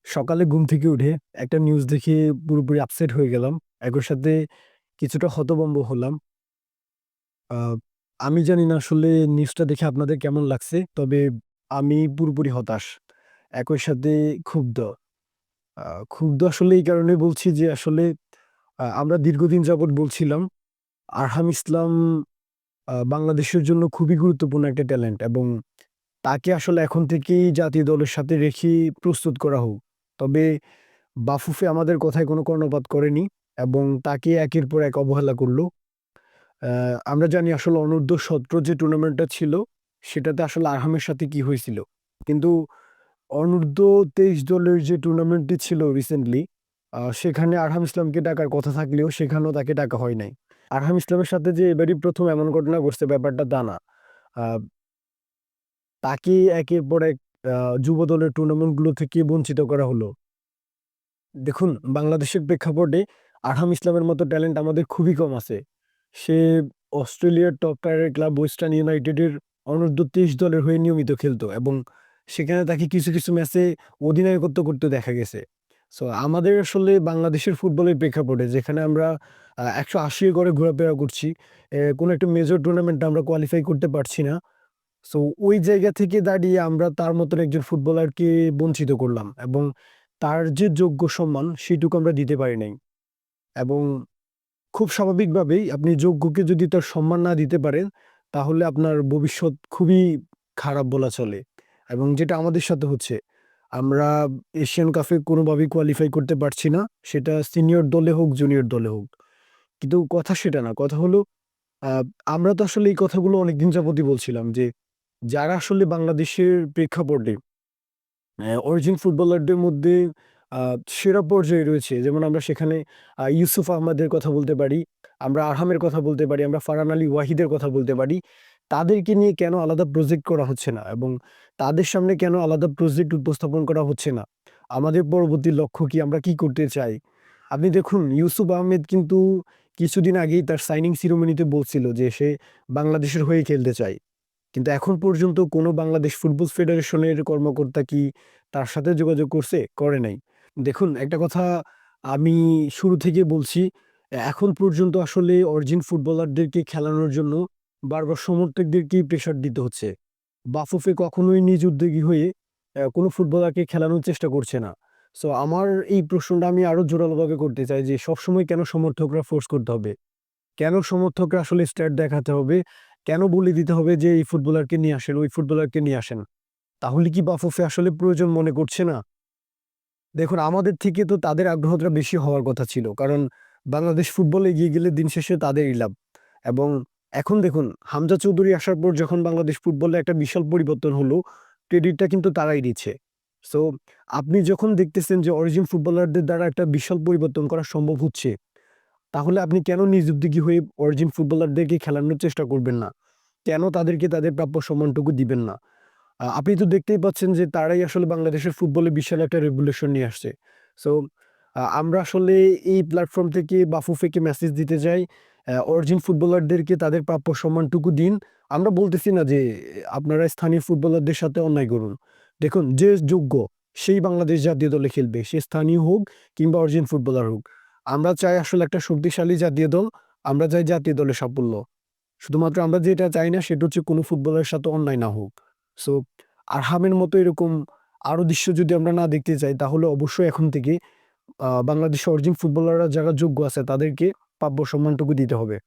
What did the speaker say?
সকালে ঘুম থেকে উঠে একটা নিউজ দেখে পুরোপুরি আপসেট হয়ে গেলাম। একই সাথে কিছুটা হতভম্ব হলাম। আ আমি জানি না আসলে নিউজটা দেখে আপনাদের কেমন লাগছে। তবে আমি পুরোপুরি হতাশ। একই সাথে ক্ষুব্ধ। আ ক্ষুব্ধ আসলে এই কারণে বলছি যে আসলে আমরা দীর্ঘদিন যাবৎ বলছিলাম আরহাম ইসলাম বাংলাদেশের জন্য খুবই গুরুত্বপূর্ণ একটা ট্যালেন্ট এবং তাকে আসলে এখন থেকেই জাতীয় দলের সাথে রেখে প্রস্তুত করা হোক। তবে বাফুফে আমাদের কথায় কোনো কর্ণপাত করেনি এবং তাকে একের পর এক অবহেলা করল। আমরা জানি আসলে অনূর্ধ্ব-১৭ যে টুর্নামেন্টটা ছিল, সেটাতে আসলে আরহামের সাথে কি হয়েছিল। কিন্তু অনূর্ধ্ব-২৩ দলের যে টুর্নামেন্টটি ছিল রিসেন্টলি, সেখানে আরহাম ইসলামকে ডাকার কথা থাকলেও সেখানেও তাকে ডাকা হয় নাই। আরহাম ইসলামের সাথে যে এবারই ১ম এমন ঘটনা ঘটছে ব্যাপারটা তা না। আ তাকে একের পর এক আ যুব দলের টুর্নামেন্টগুলো থেকে বঞ্চিত করা হলো। দেখুন, বাংলাদেশের প্রেক্ষাপটে আরহাম ইসলামের মতো ট্যালেন্ট আমাদের খুবই কম আছে। সে অস্ট্রেলিয়ার টপ টায়ারের ক্লাব ওয়েস্টার্ন ইউনাইটেডের অনূর্ধ্ব-২৩ দলের হয়ে নিয়মিত খেলতো এবং সেখানে তাকে কিছু ম্যাচে অধিনায়কত্ব করতে দেখা গেছে। সো আমাদের আসলে বাংলাদেশের ফুটবলের প্রেক্ষাপটে যেখানে আমরা ১৮০ এর ঘরে ঘোরাফেরা করছি, কোনো একটা মেজর টুর্নামেন্টে আমরা কোয়ালিফাই করতে পারছি না। সো ওই জায়গা থেকে দাঁড়িয়ে আমরা তার মতন একজন ফুটবলারকে বঞ্চিত করলাম এবং তার যে যোগ্য সম্মান সেটুকু আমরা দিতে পারি নাই। এবং খুব স্বাভাবিকভাবেই আপনি যোগ্যকে যদি তার সম্মান না দিতে পারেন, তাহলে আপনার ভবিষ্যৎ খুবই খারাপ বলা চলে। এবং যেটা আমাদের সাথে হচ্ছে, আমরা এশিয়ান কাপে কোনোভাবেই কোয়ালিফাই করতে পারছি না। সেটা সিনিয়র দলে হোক, জুনিয়র দলে হোক। কিন্তু কথা সেটা না। কথা হলো আ আমরা তো আসলে এই কথাগুলো অনেকদিন যাবতই বলছিলাম যে, যারা আসলে বাংলাদেশের প্রেক্ষাপটে অরিজিন ফুটবলারদের মধ্যে আ সেরা পর্যায়ে রয়েছে। যেমন আমরা সেখানে ইউসুফ আহমেদের কথা বলতে পারি, আমরা আরহামের কথা বলতে পারি, আমরা ফারহান আলী ওয়াহিদের কথা বলতে পারি। তাদেরকে নিয়ে কেন আলাদা প্রজেক্ট করা হচ্ছে না এবং তাদের সামনে কেন আলাদা প্রজেক্ট উপস্থাপন করা হচ্ছে না? আমাদের পরবর্তী লক্ষ্য কি? আমরা কি করতে চাই? আপনি দেখুন ইউসুফ আহমেদ কিন্তু কিছুদিন আগেই তার সাইনিং সেরেমনিতে বলছিল যে সে বাংলাদেশের হয়ে খেলতে চায়। কিন্তু এখন পর্যন্ত কোনো বাংলাদেশ ফুটবল ফেডারেশনের কর্মকর্তা কি তার সাথে যোগাযোগ করছে? করে নাই। দেখুন একটা কথা আমি শুরু থেকে বলছি, এখন পর্যন্ত আসলে অরিজিন ফুটবলারদেরকে খেলানোর জন্য বারবার সমর্থকদেরকেই প্রেশার দিতে হচ্ছে। বাফুফে কখনোই নিজ উদ্যোগী হয়ে কোনো ফুটবলারকে খেলানোর চেষ্টা করছে না। সো আমার এই প্রশ্নটা আমি আরো জোরালোভাবে করতে চাই যে সবসময় কেন সমর্থকরা ফোর্স করতে হবে? কেন সমর্থকরা আসলে স্ট্যাট দেখাতে হবে? কেন বলে দিতে হবে যে এই ফুটবলারকে নিয়ে আসেন, ওই ফুটবলারকে নিয়ে আসেন? তাহলে কি বাফুফে আসলে প্রয়োজন মনে করছে না? দেখুন আমাদের থেকে তো তাদের আগ্রহটা বেশি হওয়ার কথা ছিল। কারণ বাংলাদেশ ফুটবল এগিয়ে গেলে দিন শেষে তাদেরই লাভ। এবং এখন দেখুন হামজা চৌধুরী আসার পর যখন বাংলাদেশ ফুটবলে একটা বিশাল পরিবর্তন হলো, ক্রেডিটটা কিন্তু তারাই নিচ্ছে। সো আপনি যখন দেখতেছেন যে অরিজিন ফুটবলারদের দ্বারা একটা বিশাল পরিবর্তন করা সম্ভব হচ্ছে, তাহলে আপনি কেন নিজ উদ্যোগী হয়ে অরিজিন ফুটবলারদেরকে খেলানোর চেষ্টা করবেন না? কেন তাদেরকে তাদের প্রাপ্য সম্মানটুকু দিবেন না? আপনি তো দেখতেই পাচ্ছেন যে তারাই আসলে বাংলাদেশের ফুটবলে বিশাল একটা রেভুলেশন নিয়ে আসছে। সো আমরা আসলে এই প্ল্যাটফর্ম থেকে বাফুফেকে মেসেজ দিতে চাই, অরিজিন ফুটবলারদেরকে তাদের প্রাপ্য সম্মানটুকু দিন। আমরা বলতেছি না যে আপনারা স্থানীয় ফুটবলারদের সাথে অন্যায় করুন। দেখুন যে যোগ্য সেই বাংলাদেশ জাতীয় দলে খেলবে। সে স্থানীয় হোক কিংবা অরিজিন ফুটবলার হোক। আমরা চাই আসলে একটা শক্তিশালী জাতীয় দল। আমরা চাই জাতীয় দলের সাফল্য। শুধুমাত্র আমরা যেটা চাই না সেটা হচ্ছে কোনো ফুটবলারের সাথে অন্যায় না হোক। সো আরহামের মতো এরকম আরো দৃশ্য যদি আমরা না দেখতে চাই তাহলে অবশ্যই এখন থেকে বাংলাদেশের অরিজিন ফুটবলাররা যারা যোগ্য আছে তাদেরকে প্রাপ্য সম্মানটুকু দিতে হবে।